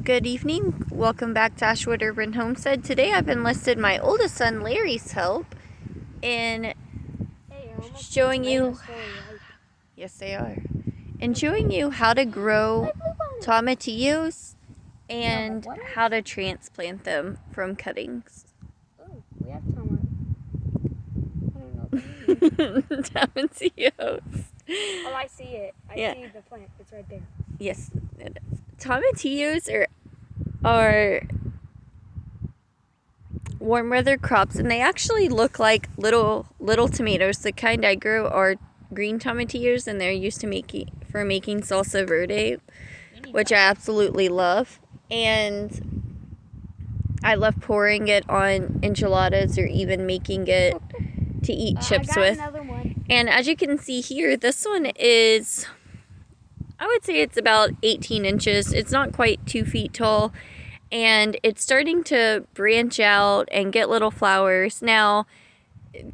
Good evening. Welcome back to Ashwood Urban Homestead. Today I've enlisted my oldest son Larry's help in showing you, yes they are, in showing you how to grow tomatillos and how to transplant them from cuttings. Oh, we have tomatillos. I don't know what that means. Tomatillos. Oh, I see it. I see the plant. It's right there. Yes, it is. Tomatillos are warm weather crops, and they actually look like little tomatoes. The kind I grow are green tomatillos, and they're used to making salsa verde, which I absolutely love. And I love pouring it on enchiladas or even making it to eat chips with. Another one. And as you can see here, this one is, I would say it's about 18 inches. It's not quite 2 feet tall. And it's starting to branch out and get little flowers. Now,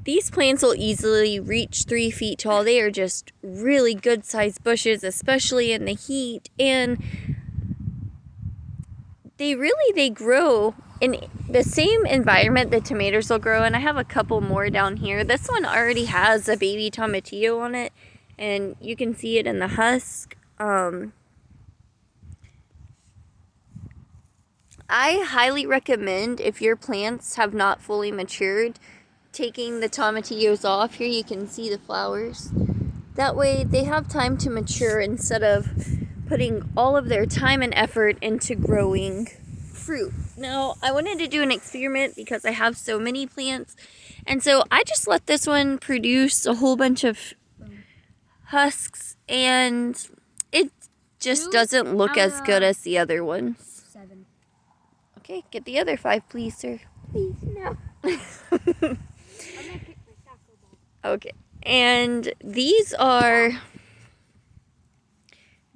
these plants will easily reach 3 feet tall. They are just really good sized bushes, especially in the heat. And they grow in the same environment that tomatoes will grow in. I have a couple more down here. This one already has a baby tomatillo on it, and you can see it in the husk. I highly recommend, if your plants have not fully matured, taking the tomatillos off. Here you can see the flowers. That way they have time to mature instead of putting all of their time and effort into growing fruit. Now, I wanted to do an experiment because I have so many plants, and so I just let this one produce a whole bunch of husks, and it just doesn't look as good as the other ones. 7. Okay, get the other 5, please, sir. Please, no. I'm gonna pick my soccer ball. Okay, and these are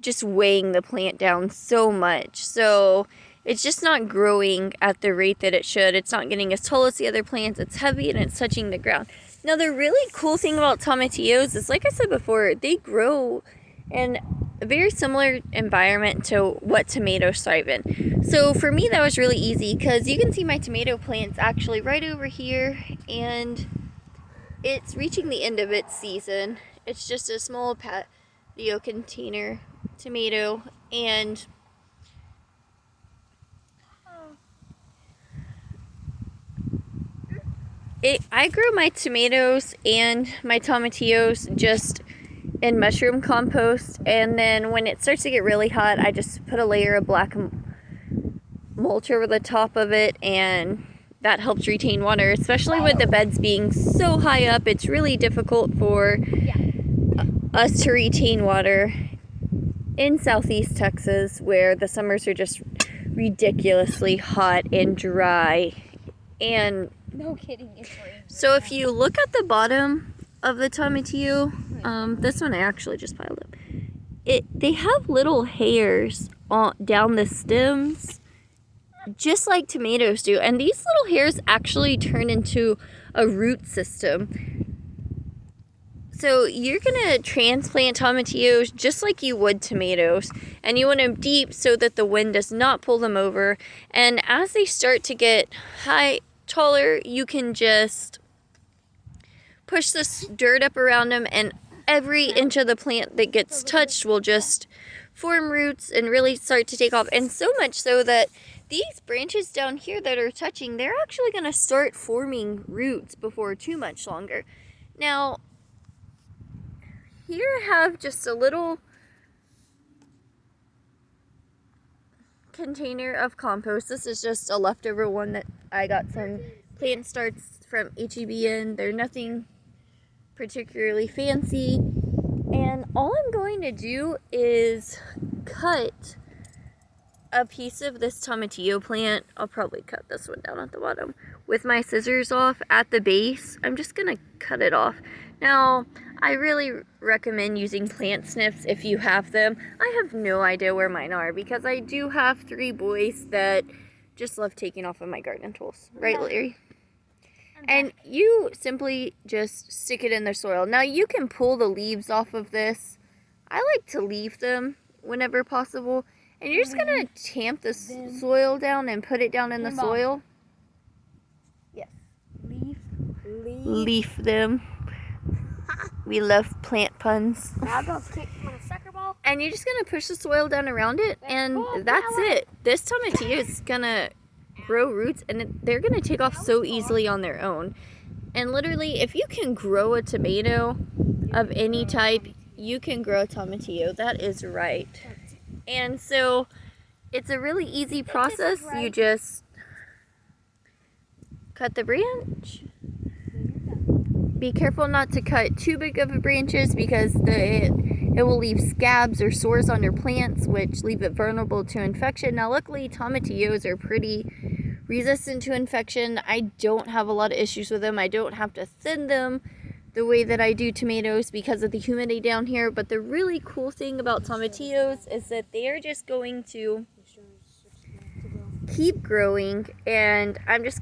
just weighing the plant down so much. So it's just not growing at the rate that it should. It's not getting as tall as the other plants. It's heavy and it's touching the ground. Now, the really cool thing about tomatillos is, like I said before, they grow in a very similar environment to what tomatoes thrive in. So for me, that was really easy because you can see my tomato plants actually right over here, and it's reaching the end of its season. It's just a small patio container tomato, and I grow my tomatoes and my tomatillos just in mushroom compost, and then when it starts to get really hot, I just put a layer of black mulch over the top of it, and that helps retain water, especially with the beds being so high up. It's really difficult for us to retain water in southeast Texas, where the summers are just ridiculously hot and dry. And No kidding, it's raining. so if you look at the bottom of the tomatillo, this one I actually just piled up. They have little hairs down the stems, just like tomatoes do. And these little hairs actually turn into a root system. So you're gonna transplant tomatillos just like you would tomatoes, and you want them deep so that the wind does not pull them over. And as they start to get taller, you can just push this dirt up around them, and every inch of the plant that gets touched will just form roots and really start to take off. And so much so that these branches down here that are touching, they're actually going to start forming roots before too much longer. Now, here I have just a little container of compost. This is just a leftover one that I got some plant starts from H-E-B in. They're nothing particularly fancy, and all I'm going to do is cut a piece of this tomatillo plant. I'll probably cut this one down at the bottom with my scissors off at the base. I'm just gonna cut it off. Now, I really recommend using plant snips if you have them. I have no idea where mine are because I do have 3 boys that just love taking off of my garden tools. Right, Larry? And you simply just stick it in the soil. Now, you can pull the leaves off of this. I like to leave them whenever possible. And you're just gonna tamp the soil down and put it down in the soil. Yes. Leaf them. We love plant puns. Now I'm gonna kick my soccer ball. And you're just gonna push the soil down around it, and that's it. This tomatillo is gonna grow roots, and they're gonna take off so easily on their own. And literally, if you can grow a tomato of any type, you can grow a tomatillo. That is right. And so it's a really easy process. You just cut the branch. Be careful not to cut too big of branches because it will leave scabs or sores on your plants, which leave it vulnerable to infection. Now, luckily, tomatillos are pretty resistant to infection. I don't have a lot of issues with them. I don't have to thin them the way that I do tomatoes because of the humidity down here. But the really cool thing about tomatillos is that they are just going to keep growing, and I'm just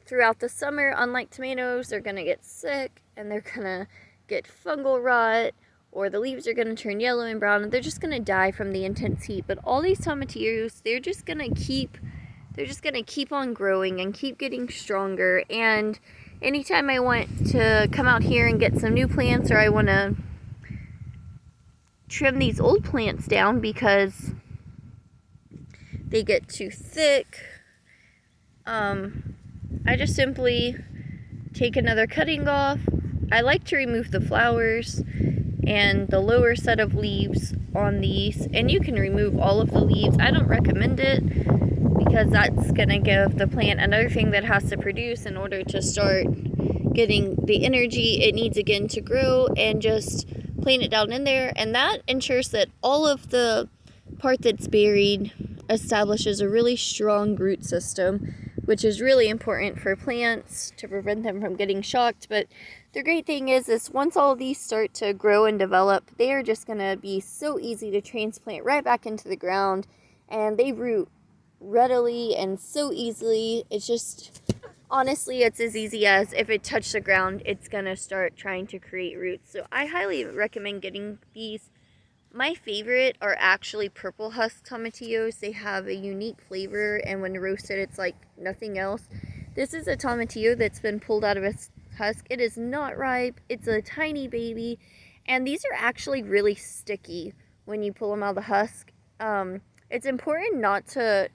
throughout the summer, unlike tomatoes, they're gonna get sick and they're gonna get fungal rot, or the leaves are gonna turn yellow and brown, and they're just gonna die from the intense heat. But all these tomatillos, they're just gonna keep on growing and keep getting stronger. And anytime I want to come out here and get some new plants, or I want to trim these old plants down because they get too thick, I just simply take another cutting off. I like to remove the flowers and the lower set of leaves on these, and you can remove all of the leaves. I don't recommend it because that's going to give the plant another thing that has to produce in order to start getting the energy it needs again to grow, and just plant it down in there. And that ensures that all of the part that's buried establishes a really strong root system, which is really important for plants to prevent them from getting shocked. But the great thing is once all of these start to grow and develop, they are just going to be so easy to transplant right back into the ground, and they root readily and so easily. It's just, honestly, it's as easy as if it touched the ground, it's going to start trying to create roots. So I highly recommend getting these. My favorite are actually purple husk tomatillos. They have a unique flavor, and when roasted, it's like nothing else. This is a tomatillo that's been pulled out of its husk. It is not ripe. It's a tiny baby, and these are actually really sticky when you pull them out of the husk. It's important not to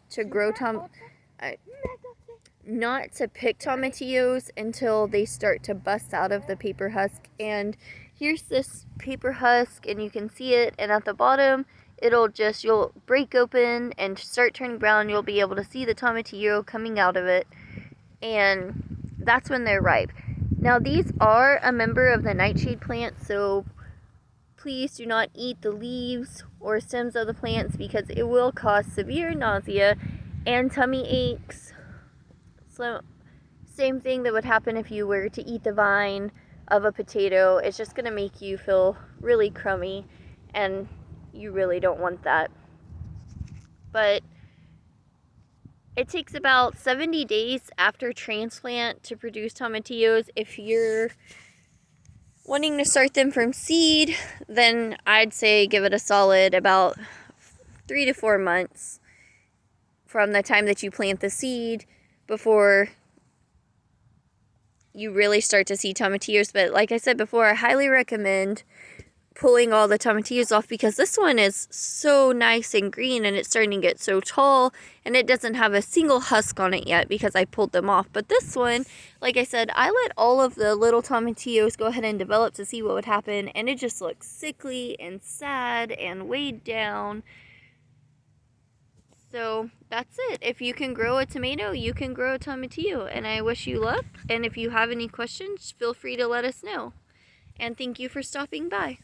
pick tomatillos until they start to bust out of the paper husk. And here's this paper husk, and you can see it, and at the bottom you'll break open and start turning brown. You'll be able to see the tomatillo coming out of it, and that's when they're ripe. Now, these are a member of the nightshade plant, so please do not eat the leaves or stems of the plants because it will cause severe nausea and tummy aches. So same thing that would happen if you were to eat the vine of a potato. It's just going to make you feel really crummy, and you really don't want that. But it takes about 70 days after transplant to produce tomatillos. If you're wanting to start them from seed, then I'd say give it a solid about 3 to 4 months from the time that you plant the seed before you really start to see tomatillos. But like I said before, I highly recommend pulling all the tomatillos off because this one is so nice and green, and it's starting to get so tall, and it doesn't have a single husk on it yet because I pulled them off. But this one, like I said, I let all of the little tomatillos go ahead and develop to see what would happen, and it just looks sickly and sad and weighed down. So that's it. If you can grow a tomato, you can grow a tomatillo, and I wish you luck. And if you have any questions, feel free to let us know. And thank you for stopping by.